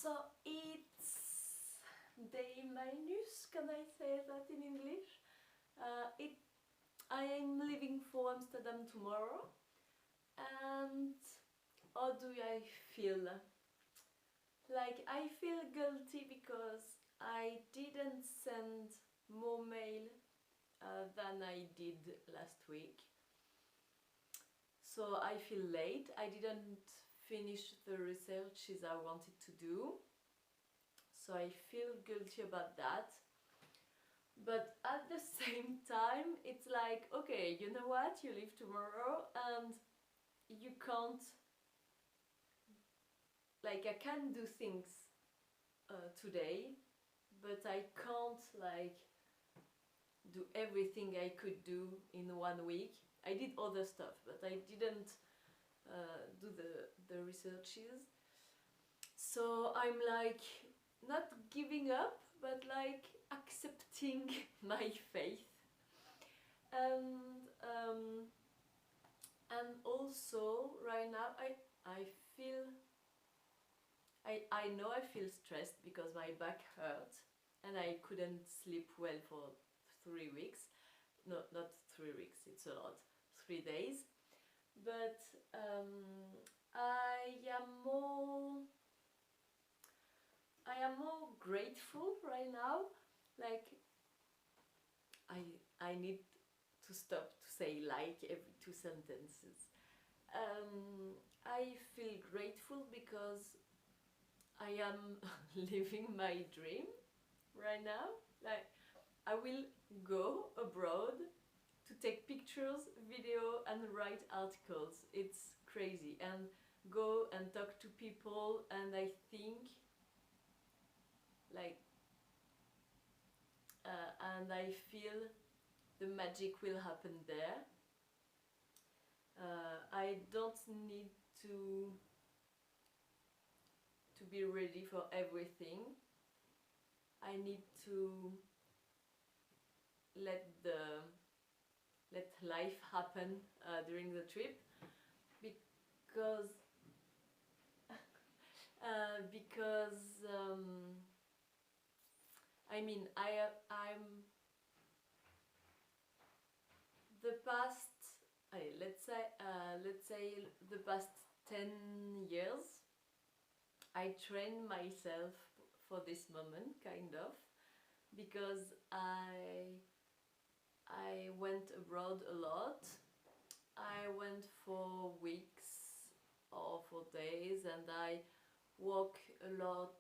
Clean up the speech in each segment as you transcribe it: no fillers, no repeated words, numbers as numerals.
So it's day minus, can I say that in English? I am leaving for Amsterdam tomorrow, and how do I feel? Like, I feel guilty because I didn't send more mail than I did last week. So I feel late. I didn't finish the researches I wanted to do. So I feel guilty about that. But at the same time, it's like, okay, you know what? You leave tomorrow and you can't... Like, I can do things today, but I can't, like, do everything I could do in 1 week. I did other stuff, but I didn't do the researches. So I'm like not giving up, but like accepting my faith. And also right now I feel I know I feel stressed because my back hurt and I couldn't sleep well for 3 weeks. No, not 3 weeks, it's a lot. 3 days. But I am more grateful right now. Like, I need to stop to say like every 2 sentences. I feel grateful because I am living my dream right now. Like, I will go abroad to take pictures, video and write articles. It's crazy. And go and talk to people, and I think like and I feel the magic will happen there. I don't need to be ready for everything. I need to let life happen during the trip, because I mean I'm the past let's say the past 10 years I trained myself for this moment, kind of, because I went abroad a lot. I went for weeks or for days, and I walked a lot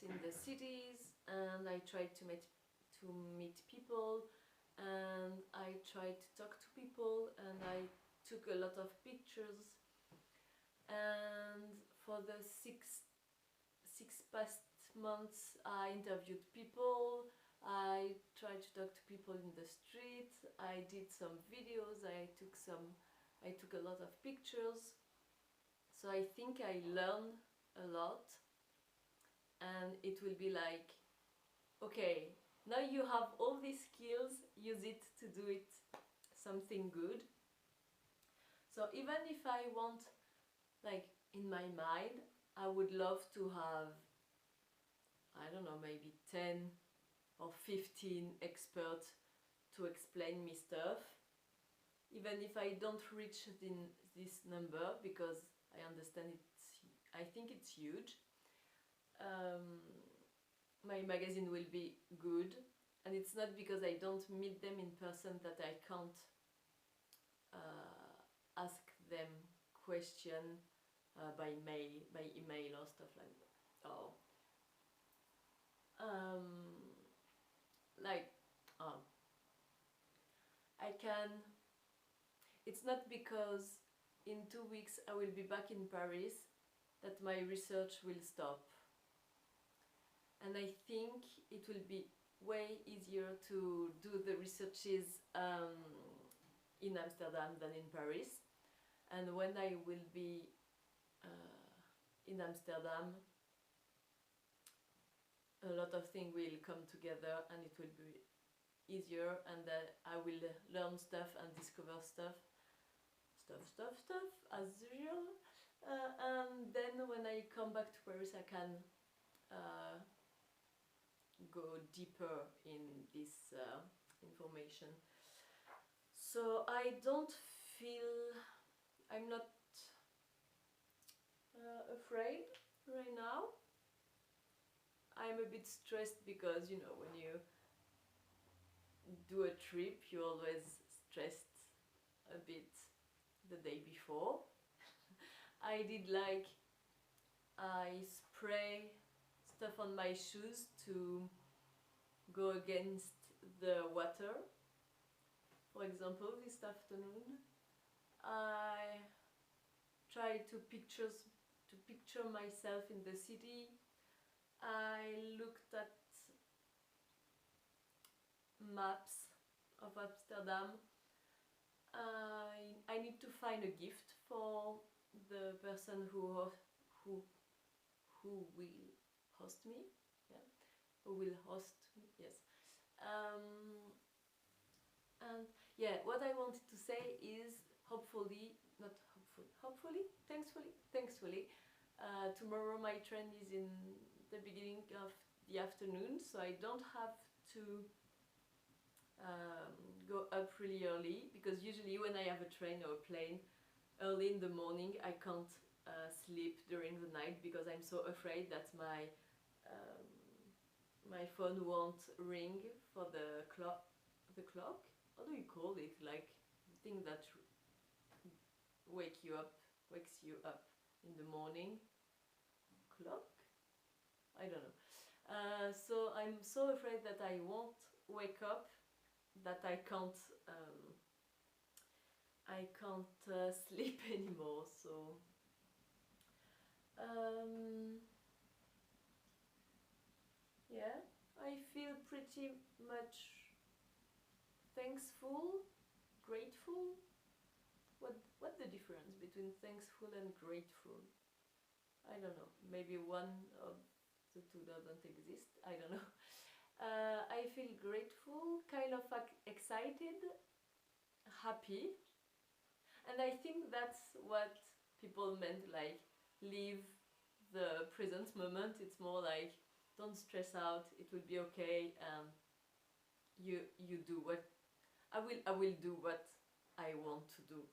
in the cities, and I tried to meet people, and I tried to talk to people, and I took a lot of pictures. And for the six past months I interviewed people, I tried to talk to people in the street, I did some videos, I took a lot of pictures. So I think I learned a lot, and it will be like, okay, now you have all these skills, use it to do it something good. So even if I want, like, in my mind, I would love to have, I don't know, maybe 10 or 15 experts to explain me stuff. Even if I don't reach this number, because I understand I think it's huge. My magazine will be good, and it's not because I don't meet them in person that I can't ask them questions by email or stuff like that. Or I can. It's not because in 2 weeks I will be back in Paris that my research will stop. And I think it will be way easier to do the researches in Amsterdam than in Paris. And when I will be in Amsterdam, a lot of things will come together, and it will be easier, and I will learn stuff and discover stuff as usual. And then when I come back to Paris, I can go deeper in this information. So I don't feel, I'm not afraid right now. I'm a bit stressed because, you know, when you do a trip, you're always stressed a bit the day before. I did like, I spray stuff on my shoes to go against the water. For example, this afternoon I tried to picture myself in the city. I looked at maps of Amsterdam. I need to find a gift for the person who will host me. Yeah, who will host me. Yes. And yeah, what I wanted to say is thankfully, tomorrow my train is in the beginning of the afternoon, so I don't have to go up really early, because usually when I have a train or a plane early in the morning, I can't sleep during the night because I'm so afraid that my phone won't ring for the clock. How do you call it? Like the thing that wakes you up in the morning. Clock? I don't know. So I'm so afraid that I won't wake up, that I can't sleep anymore. So yeah, I feel pretty much thankful, grateful. What the difference between thankful and grateful? I don't know. Maybe one of the two doesn't exist. I don't know. I feel grateful, kind of excited, happy, and I think that's what people meant, like live the present moment. It's more like don't stress out, it will be okay, and you do what I will do what I want to do,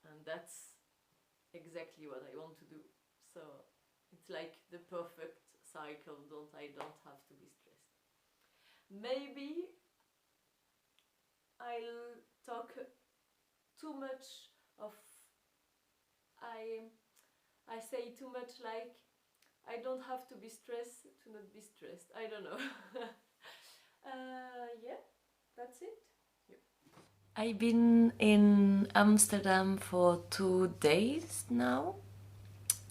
and that's exactly what I want to do. So it's like the perfect cycle. I don't have to be stressed. Maybe I'll talk too much of I say too much, like I don't have to be stressed to not be stressed. I don't know. Yeah, that's it. Yep. I've been in Amsterdam for 2 days now.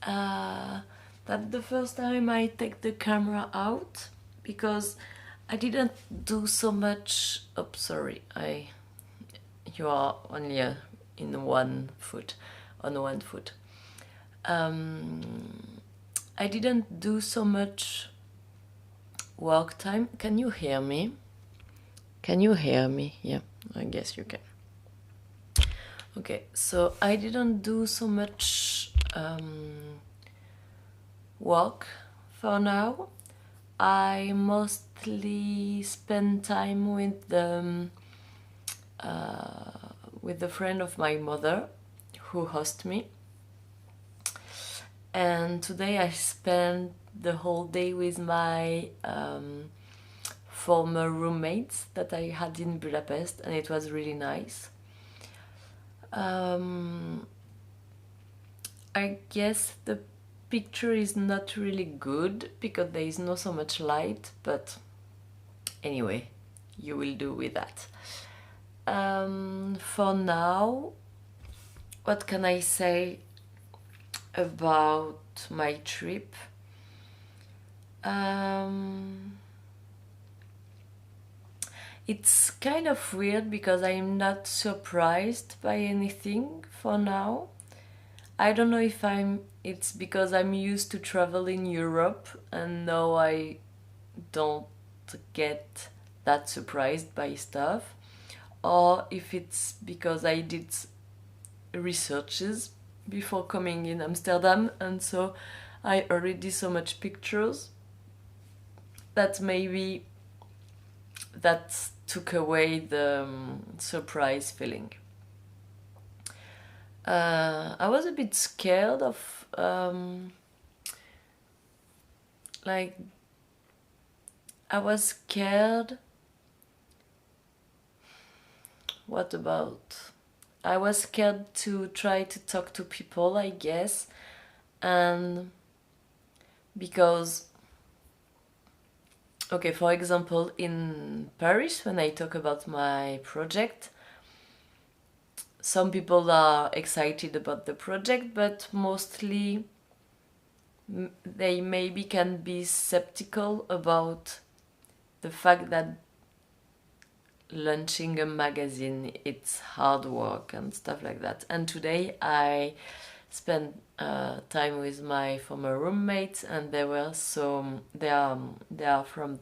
That's the first time I take the camera out, because I didn't do so much. Oh, sorry, you are only in 1 foot, on 1 foot. I didn't do so much work time. Can you hear me? Can you hear me? Yeah, I guess you can. Okay, so I didn't do so much work for now. I mostly spend time with the friend of my mother who hosts me. And today I spent the whole day with my former roommates that I had in Budapest, and it was really nice. I guess the picture is not really good because there is not so much light, but anyway, you will do with that. For now, what can I say about my trip? It's kind of weird because I'm not surprised by anything for now. I don't know if it's because I'm used to travel in Europe and now I don't get that surprised by stuff, or if it's because I did researches before coming in Amsterdam, and so I already so much pictures that maybe that took away the surprise feeling. I was a bit scared of like I was scared. What about? I was scared to try to talk to people, I guess, and because, okay, for example, in Paris, when I talk about my project, some people are excited about the project, but mostly they maybe can be skeptical about the fact that launching a magazine, it's hard work and stuff like that. And today I spent time with my former roommates, and they are from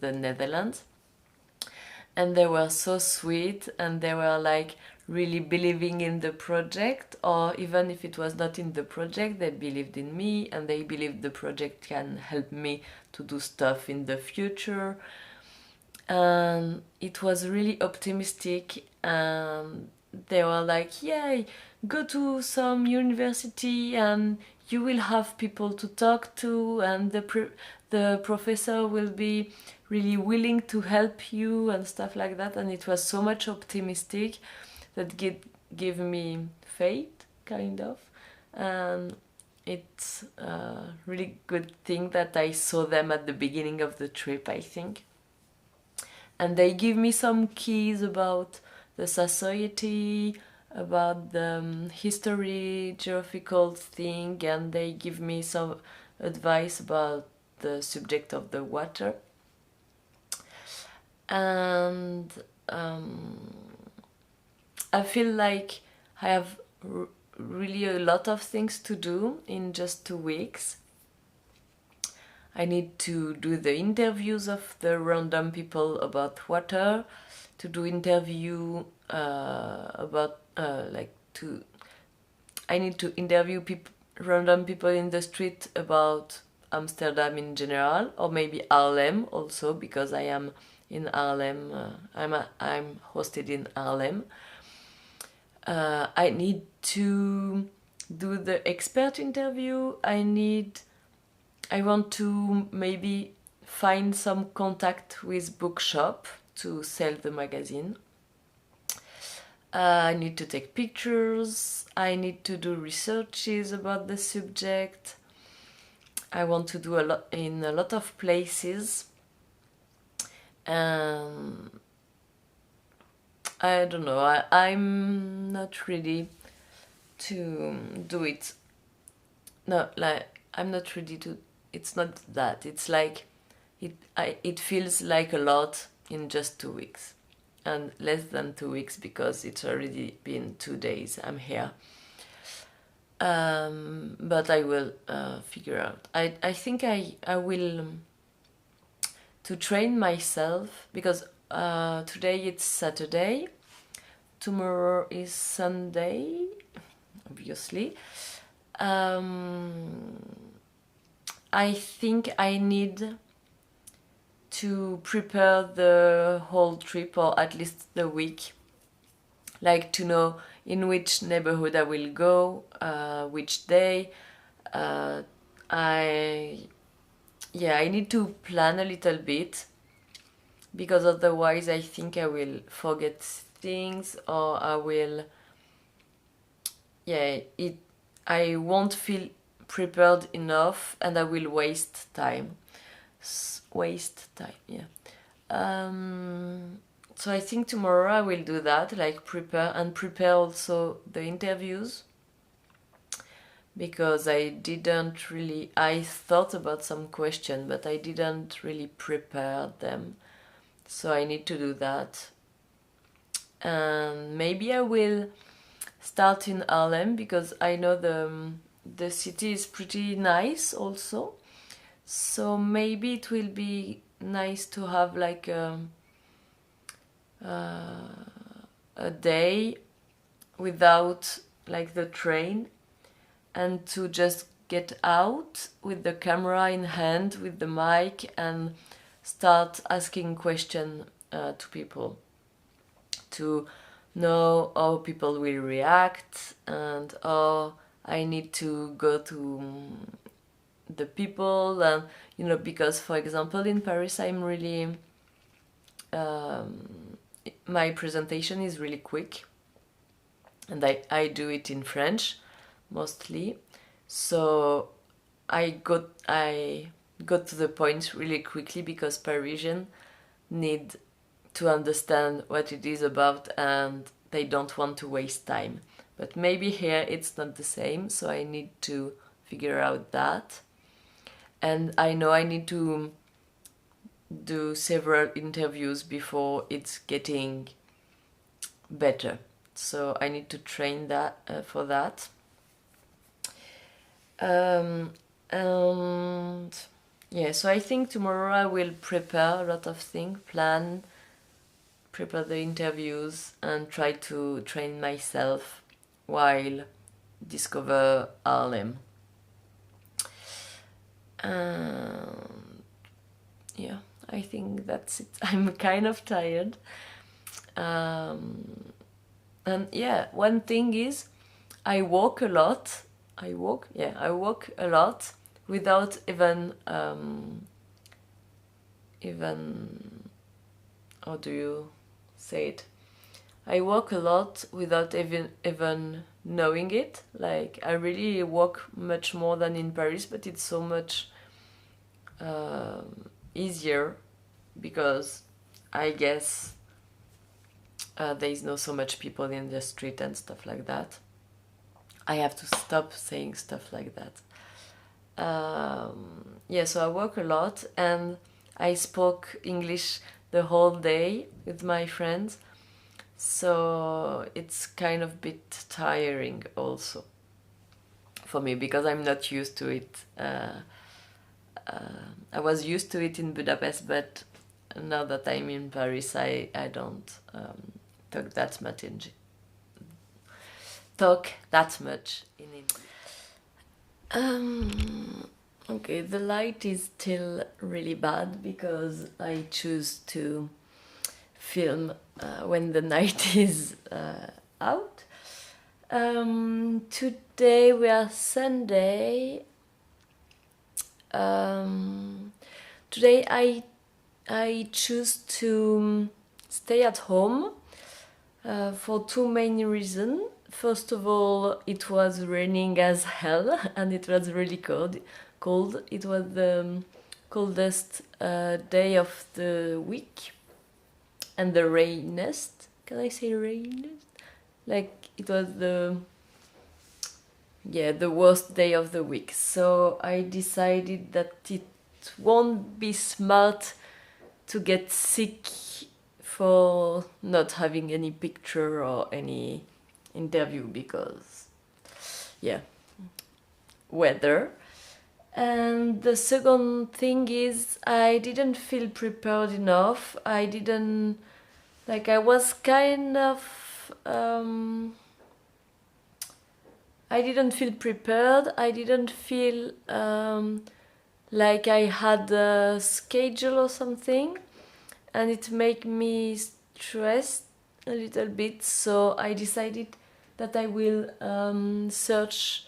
the Netherlands, and they were so sweet, and they were like really believing in the project, or even if it was not in the project, they believed in me, and they believed the project can help me to do stuff in the future. And it was really optimistic, and they were like, yeah, go to some university and you will have people to talk to, and the professor will be really willing to help you and stuff like that. And it was so much optimistic that gave me faith, kind of. And it's a really good thing that I saw them at the beginning of the trip, I think. And they give me some keys about the society, about the history, geographical thing, and they give me some advice about the subject of the water. And I feel like I have really a lot of things to do in just 2 weeks. I need to do the interviews of the random people about water, to do interview about I need to interview random people in the street about Amsterdam in general, or maybe Haarlem also, because I am in Haarlem. I'm hosted in Haarlem. I need to do the expert interview. I want to maybe find some contact with bookshop to sell the magazine. I need to take pictures. I need to do researches about the subject. I want to do a lot in a lot of places. I don't know. I'm not ready to do it. No, like I'm not ready to. It's not that. It's like it feels like a lot in just 2 weeks, and less than 2 weeks because it's already been 2 days I'm here. But I will figure out. I think I will to train myself, because today it's Saturday, tomorrow is Sunday, obviously. I think I need to prepare the whole trip, or at least the week, like to know in which neighborhood I will go, which day. I need to plan a little bit, because otherwise I think I will forget things, or I won't feel prepared enough, and I will waste time. So I think tomorrow I will do that, like prepare also the interviews, because I thought about some questions, but I didn't really prepare them. So I need to do that. And maybe I will start in Haarlem, because I know the city is pretty nice also. So maybe it will be nice to have like a day without like the train, and to just get out with the camera in hand, with the mic, and start asking questions to people, to know how people will react and how I need to go to the people. And because for example in Paris I'm really my presentation is really quick, and I do it in French mostly, so I got to the point really quickly because Parisians need to understand what it is about and they don't want to waste time. But maybe here it's not the same, so I need to figure out that. And I know I need to do several interviews before it's getting better. So I need to train that for that. And yeah, so I think tomorrow I will prepare a lot of things, prepare the interviews, and try to train myself while discover Harlem. Yeah, I think that's it. I'm kind of tired. And yeah, one thing is I walk a lot. I walk a lot without even how do you say it? I walk a lot without even knowing it. Like, I really walk much more than in Paris, but it's so much easier because I guess there is not so much people in the street and stuff like that. I have to stop saying stuff like that. Yeah, so I walk a lot, and I spoke English the whole day with my friends, so it's kind of a bit tiring also for me because I'm not used to it. I was used to it in Budapest, but now that I'm in Paris, I don't talk that much in English. Okay, the light is still really bad because I choose to film when the night is out. Today we are Sunday. Today I choose to stay at home for two main reasons. First of all, it was raining as hell and it was really cold. It was the coldest day of the week and the rainiest. Can I say rainiest? Like, it was the worst day of the week. So I decided that it won't be smart to get sick for not having any picture or any interview because, yeah, weather. And the second thing is I didn't feel prepared enough. I was kind of I didn't feel prepared. I didn't feel like I had a schedule or something, and it made me stressed a little bit. So I decided that I will search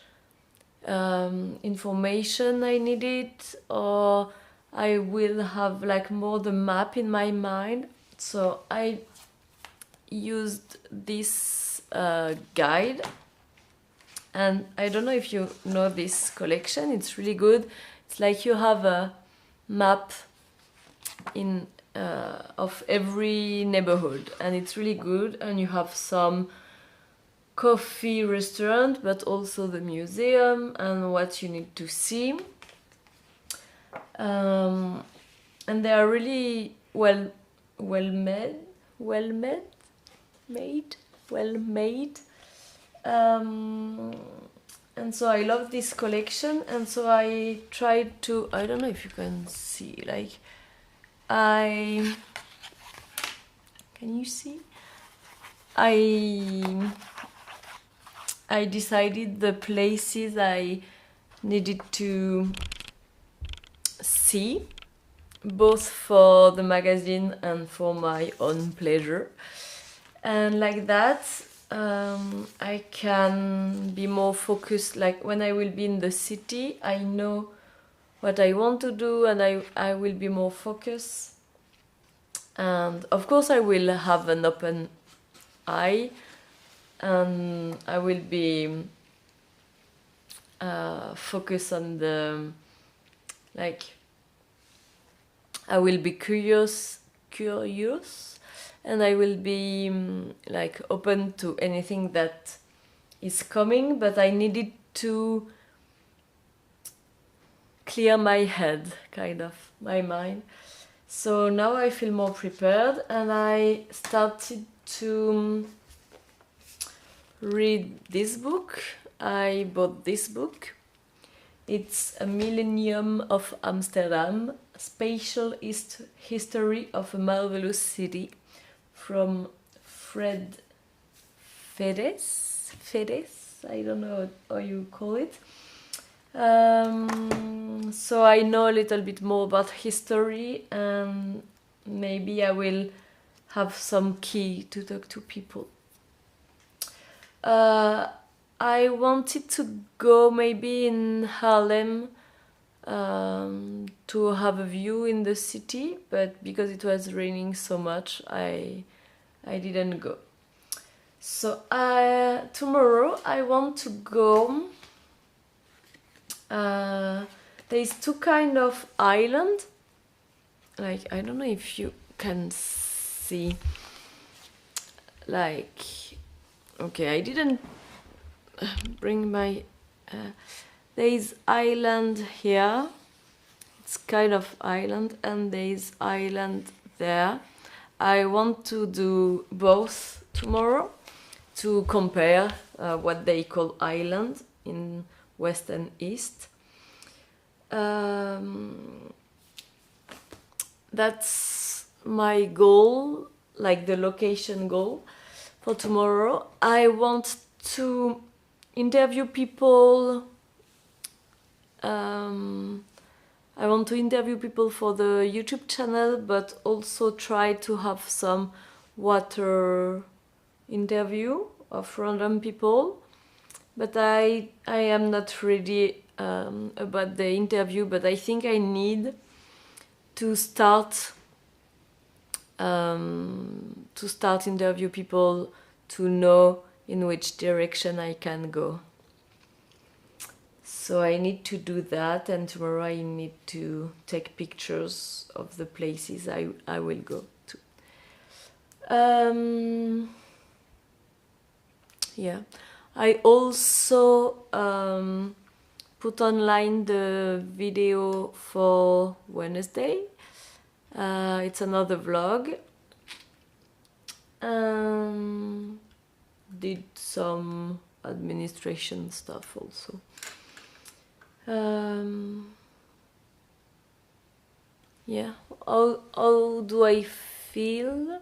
information I needed, or I will have like more the map in my mind. So I used this guide, and I don't know if you know this collection. It's really good. It's like you have a map in of every neighborhood, and it's really good. And you have some coffee restaurant, but also the museum and what you need to see. And they are really well made. And so I love this collection, and so I tried to, I don't know if you can see, like, can you see? I decided the places I needed to see, both for the magazine and for my own pleasure. And like that, I can be more focused. Like when I will be in the city, I know what I want to do, and I will be more focused. And of course I will have an open eye, and I will be focused on the, like, I will be curious, and I will be like open to anything that is coming, but I needed to clear my head, kind of, my mind. So now I feel more prepared, and I started to read this book. I bought this book. It's a Millennium of Amsterdam, Spatial History of a Marvelous City, from Fred Fedes, I don't know how you call it. So I know a little bit more about history, and maybe I will have some key to talk to people. I wanted to go maybe in Harlem to have a view in the city, but because it was raining so much, I didn't go. So tomorrow I want to go. There's two kind of island. Like, I don't know if you can see. Like, okay, I didn't bring my. There's island here. It's kind of island, and there's island there. I want to do both tomorrow to compare what they call island in West and East. That's my goal, like the location goal for tomorrow. I want to interview people. I want to interview people for the YouTube channel, but also try to have some water interview of random people. But I am not ready about the interview, but I think I need to start interview people to know in which direction I can go. So I need to do that, and tomorrow I need to take pictures of the places I will go to. Yeah. I also put online the video for Wednesday. It's another vlog. Did some administration stuff also. Yeah. How do I feel?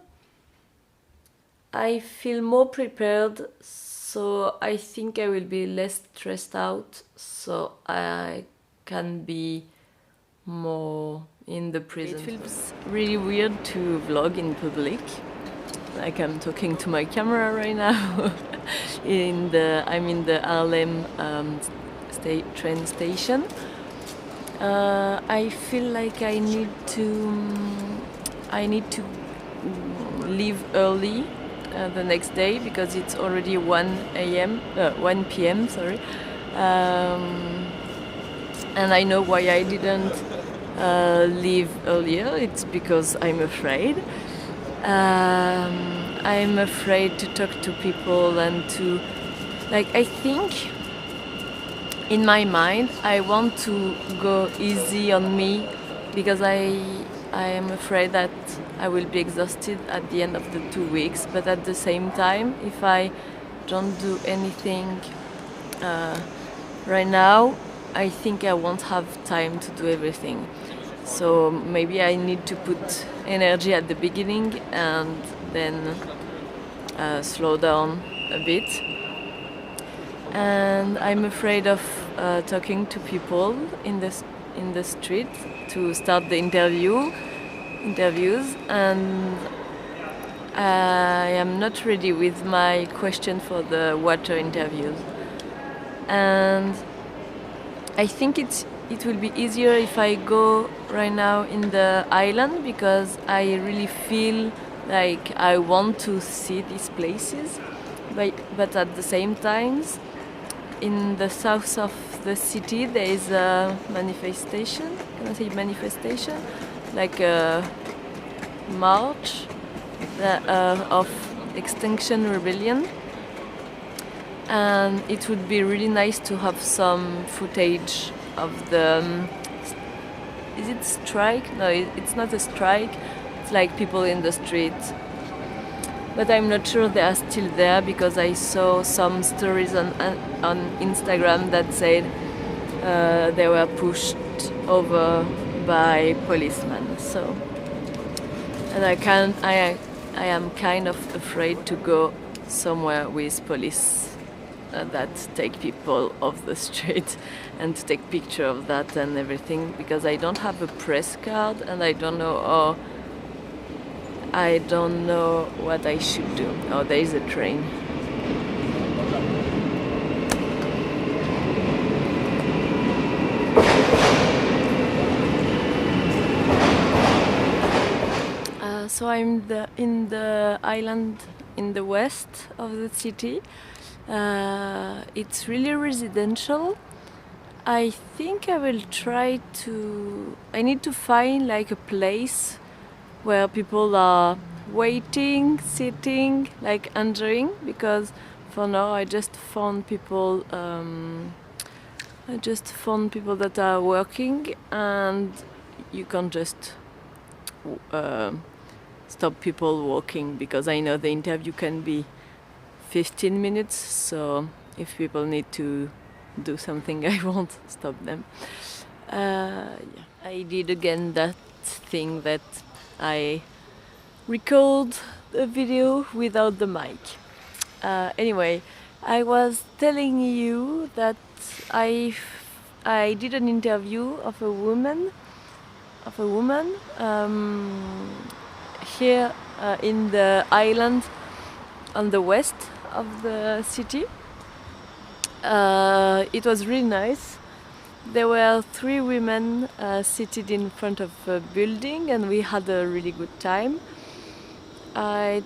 I feel more prepared, so I think I will be less stressed out, so I can be more in the present. It feels really weird to vlog in public, like I'm talking to my camera right now. I'm in the Harlem train station. I feel like I need to leave early the next day, because it's already 1 p.m. Sorry, and I know why I didn't leave earlier. It's because I'm afraid. I'm afraid to talk to people and to, like, I think in my mind I want to go easy on me, because I am afraid that I will be exhausted at the end of the 2 weeks. But at the same time, if I don't do anything right now, I think I won't have time to do everything. So maybe I need to put energy at the beginning and then slow down a bit. and I'm afraid of talking to people in the street to start the interviews, and I am not ready with my question for the water interviews. And I think it will be easier if I go right now in the island, because I really feel like I want to see these places, but at the same time, in the south of the city there is a manifestation, can I say manifestation? Like a march of Extinction Rebellion, and it would be really nice to have some footage of the is it strike? No, it's not a strike, it's like people in the street, but I'm not sure they are still there, because I saw some stories on Instagram that said they were pushed over by policemen. So, and I am kind of afraid to go somewhere with police that take people off the street and to take picture of that and everything, because I don't have a press card and I don't know what I should do. Oh, there is a train. So I'm in the island in the west of the city. It's really residential. I think I will try to... I need to find like a place where people are waiting, sitting, like enjoying, because for now I just found people that are working, and you can't just stop people walking, because I know the interview can be 15 minutes, so if people need to do something, I won't stop them. Yeah. I did again that thing that I record the video without the mic. Anyway, I was telling you that I did an interview of a woman here in the island on the west of the city. It was really nice. There were 3 women seated in front of a building, and we had a really good time. I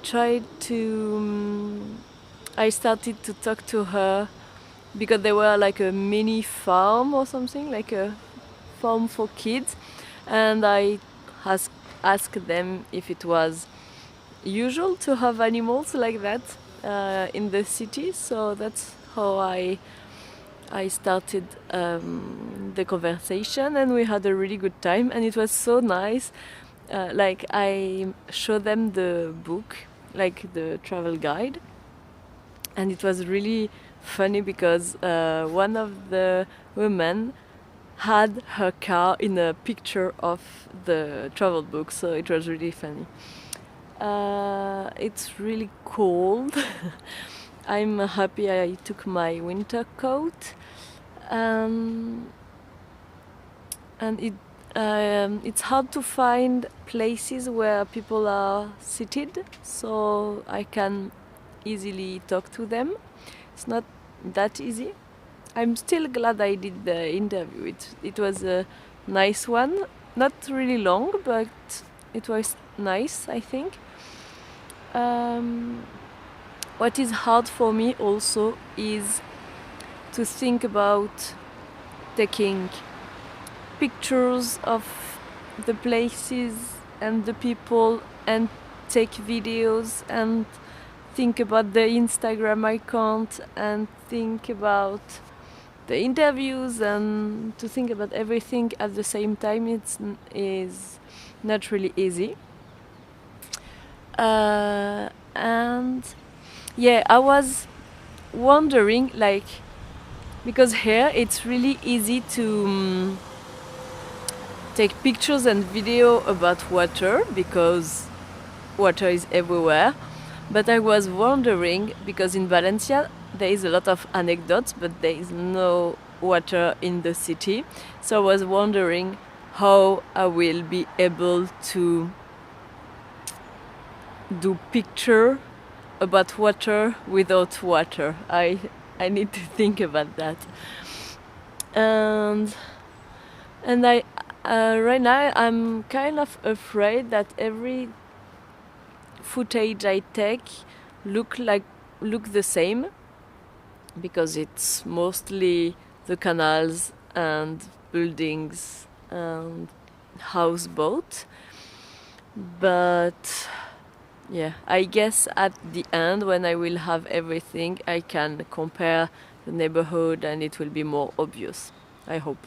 started to talk to her because they were like a mini farm or something, like a farm for kids, and I asked them if it was usual to have animals like that in the city. So that's how I started the conversation, and we had a really good time, and it was so nice. Like I showed them the book, like the travel guide, and it was really funny because one of the women had her car in a picture of the travel book, so it was really funny. It's really cold. I'm happy I took my winter coat, and it's hard to find places where people are seated, so I can easily talk to them. It's not that easy. I'm still glad I did the interview. It was a nice one, not really long, but it was nice, I think. What is hard for me also is to think about taking pictures of the places and the people and take videos and think about the Instagram account and think about the interviews and to think about everything at the same time. Is not really easy. And yeah, I was wondering, like, because here it's really easy to take pictures and video about water because water is everywhere. But I was wondering, because in Valencia there is a lot of anecdotes, but there is no water in the city. So I was wondering how I will be able to do picture about water without water. I need to think about that. And I right now I'm kind of afraid that every footage I take look the same, because it's mostly the canals and buildings and houseboat. But yeah, I guess at the end, when I will have everything, I can compare the neighborhood and it will be more obvious, I hope.